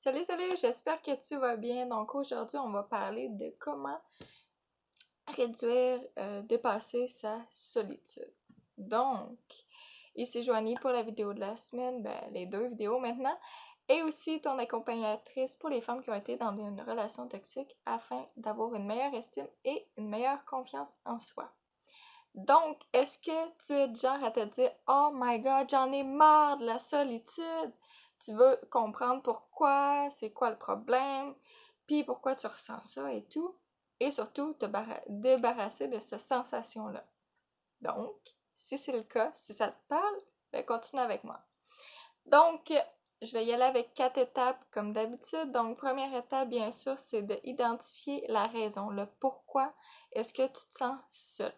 Salut, j'espère que tu vas bien. Donc aujourd'hui, on va parler de comment réduire, dépasser sa solitude. Donc, ici Joanie pour la vidéo de la semaine, les deux vidéos maintenant, et aussi ton accompagnatrice pour les femmes qui ont été dans une relation toxique afin d'avoir une meilleure estime et une meilleure confiance en soi. Donc, est-ce que tu es du genre à te dire Oh my god, j'en ai marre de la solitude? Tu veux comprendre pourquoi, c'est quoi le problème, puis pourquoi tu ressens ça et tout, et surtout te débarrasser de cette sensation-là. Donc, si c'est le cas, si ça te parle, continue avec moi. Donc, je vais y aller avec 4 étapes comme d'habitude. Donc, première étape, bien sûr, c'est d'identifier la raison, le pourquoi est-ce que tu te sens seul.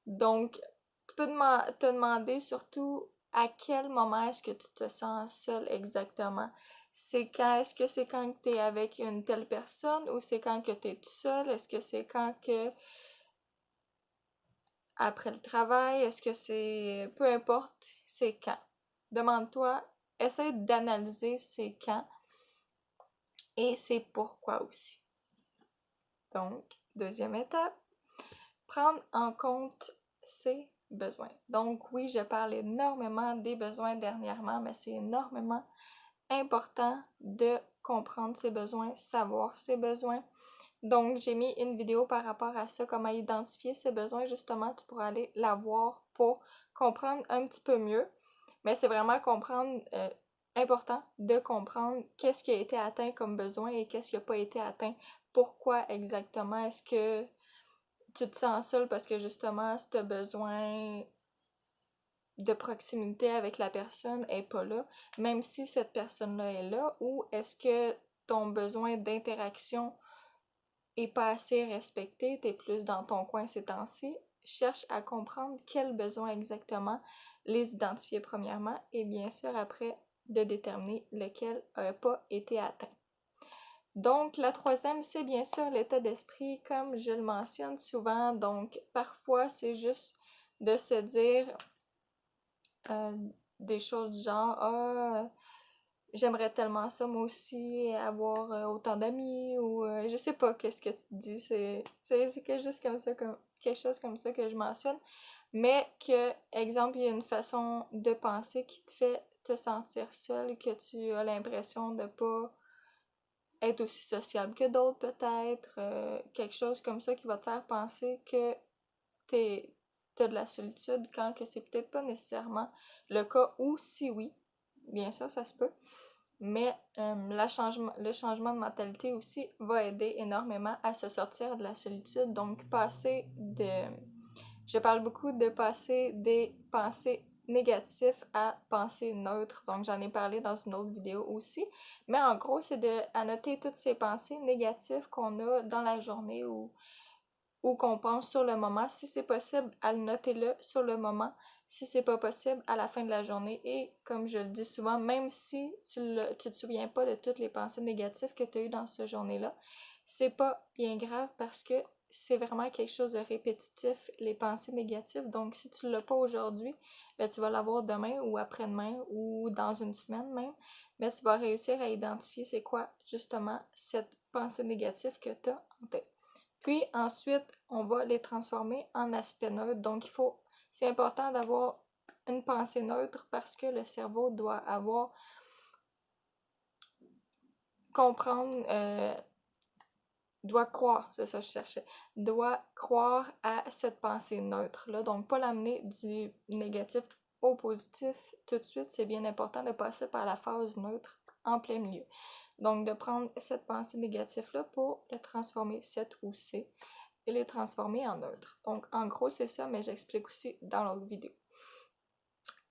Donc, tu peux te demander surtout à quel moment est-ce que tu te sens seul exactement. Est-ce que c'est quand tu es avec une telle personne ou c'est quand que tu es tout seul? Est-ce que c'est quand que après le travail? Est-ce que c'est... Peu importe, c'est quand. Demande-toi, essaie d'analyser c'est quand et c'est pourquoi aussi. Donc, deuxième étape, prendre en compte ses besoins. Donc oui, je parle énormément des besoins dernièrement, mais c'est énormément important de comprendre ses besoins, savoir ses besoins. Donc j'ai mis une vidéo par rapport à ça, comment identifier ses besoins. Justement, tu pourras aller la voir pour comprendre un petit peu mieux. Mais c'est vraiment important de comprendre qu'est-ce qui a été atteint comme besoin et qu'est-ce qui n'a pas été atteint. Pourquoi exactement est-ce que tu te sens seul parce que justement, si tu as besoin de proximité avec la personne est pas là, même si cette personne-là est là, ou est-ce que ton besoin d'interaction est pas assez respecté, t'es plus dans ton coin ces temps-ci, cherche à comprendre quels besoins exactement, les identifier premièrement, et bien sûr après de déterminer lequel n'a pas été atteint. Donc, la troisième, c'est bien sûr l'état d'esprit, comme je le mentionne souvent. Donc, parfois, c'est juste de se dire euh, des choses du genre Ah, j'aimerais tellement ça, moi aussi, avoir autant d'amis, ou je sais pas qu'est-ce que tu te dis. C'est juste comme ça, quelque chose comme ça que je mentionne. Mais que, exemple, il y a une façon de penser qui te fait te sentir seul, que tu as l'impression de pas être aussi sociable que d'autres peut-être, quelque chose comme ça qui va te faire penser que t'as de la solitude quand que c'est peut-être pas nécessairement le cas, ou si oui, bien sûr ça se peut, mais le changement de mentalité aussi va aider énormément à se sortir de la solitude, donc je parle beaucoup de passer des pensées négatifs à pensées neutres. Donc, j'en ai parlé dans une autre vidéo aussi. Mais en gros, c'est à noter toutes ces pensées négatives qu'on a dans la journée ou qu'on pense sur le moment. Si c'est possible, à le noter-le sur le moment. Si c'est pas possible, à la fin de la journée. Et comme je le dis souvent, même si tu te souviens pas de toutes les pensées négatives que tu as eues dans cette journée-là, c'est pas bien grave parce que c'est vraiment quelque chose de répétitif, les pensées négatives. Donc, si tu l'as pas aujourd'hui, tu vas l'avoir demain ou après-demain ou dans une semaine même. Mais tu vas réussir à identifier c'est quoi justement cette pensée négative que tu as en tête. Puis ensuite, on va les transformer en aspect neutre. Donc, c'est important d'avoir une pensée neutre parce que le cerveau doit comprendre, doit croire, c'est ça que je cherchais, doit croire à cette pensée neutre-là. Donc, pas l'amener du négatif au positif tout de suite. C'est bien important de passer par la phase neutre en plein milieu. Donc, de prendre cette pensée négative-là pour la transformer, cette ou C, et les transformer en neutre. Donc, en gros, c'est ça, mais j'explique aussi dans l'autre vidéo.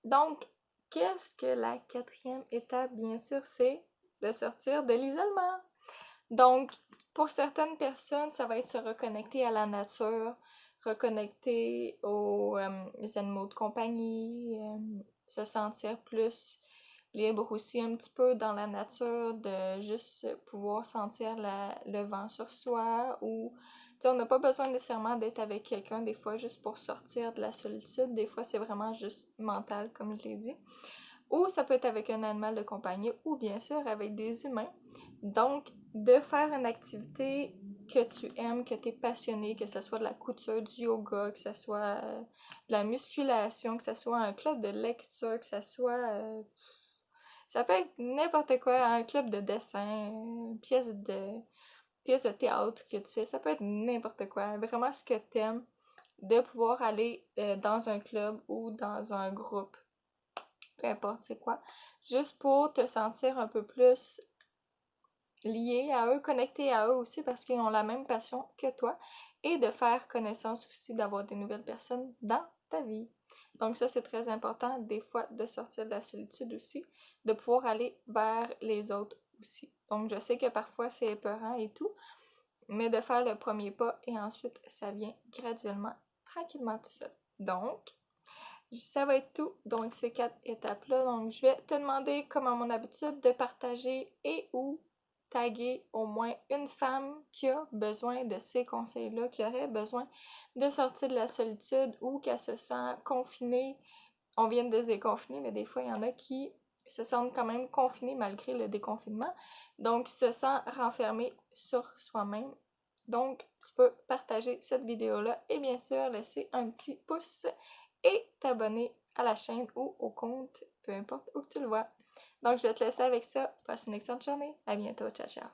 Donc, qu'est-ce que la quatrième étape? Bien sûr, c'est de sortir de l'isolement. Donc, pour certaines personnes, ça va être se reconnecter à la nature, reconnecter aux animaux de compagnie, se sentir plus libre aussi un petit peu dans la nature, de juste pouvoir sentir le vent sur soi ou on n'a pas besoin nécessairement d'être avec quelqu'un des fois juste pour sortir de la solitude, des fois c'est vraiment juste mental comme je l'ai dit. ou ça peut être avec un animal de compagnie, ou bien sûr avec des humains. Donc, de faire une activité que tu aimes, que tu es passionné, que ce soit de la couture, du yoga, que ce soit de la musculation, que ce soit un club de lecture, que ce soit... ça peut être n'importe quoi, un club de dessin, une pièce de théâtre que tu fais, ça peut être n'importe quoi. Vraiment ce que tu aimes, de pouvoir aller dans un club ou dans un groupe, peu importe c'est quoi, juste pour te sentir un peu plus lié à eux, connecté à eux aussi parce qu'ils ont la même passion que toi et de faire connaissance aussi, d'avoir des nouvelles personnes dans ta vie. Donc ça, c'est très important des fois de sortir de la solitude aussi, de pouvoir aller vers les autres aussi. Donc je sais que parfois c'est épeurant et tout, mais de faire le premier pas et ensuite ça vient graduellement, tranquillement tout seul. Donc, ça va être tout, donc ces 4 étapes-là. Donc, je vais te demander, comme à mon habitude, de partager et ou taguer au moins une femme qui a besoin de ces conseils-là, qui aurait besoin de sortir de la solitude ou qui se sent confinée. On vient de se déconfiner, mais des fois, il y en a qui se sentent quand même confinés malgré le déconfinement. Donc, qui se sentent renfermés sur soi-même. Donc, tu peux partager cette vidéo-là et bien sûr laisser un petit pouce et t'abonner à la chaîne ou au compte, peu importe où tu le vois. Donc, je vais te laisser avec ça. Passe une excellente journée. À bientôt. Ciao, ciao.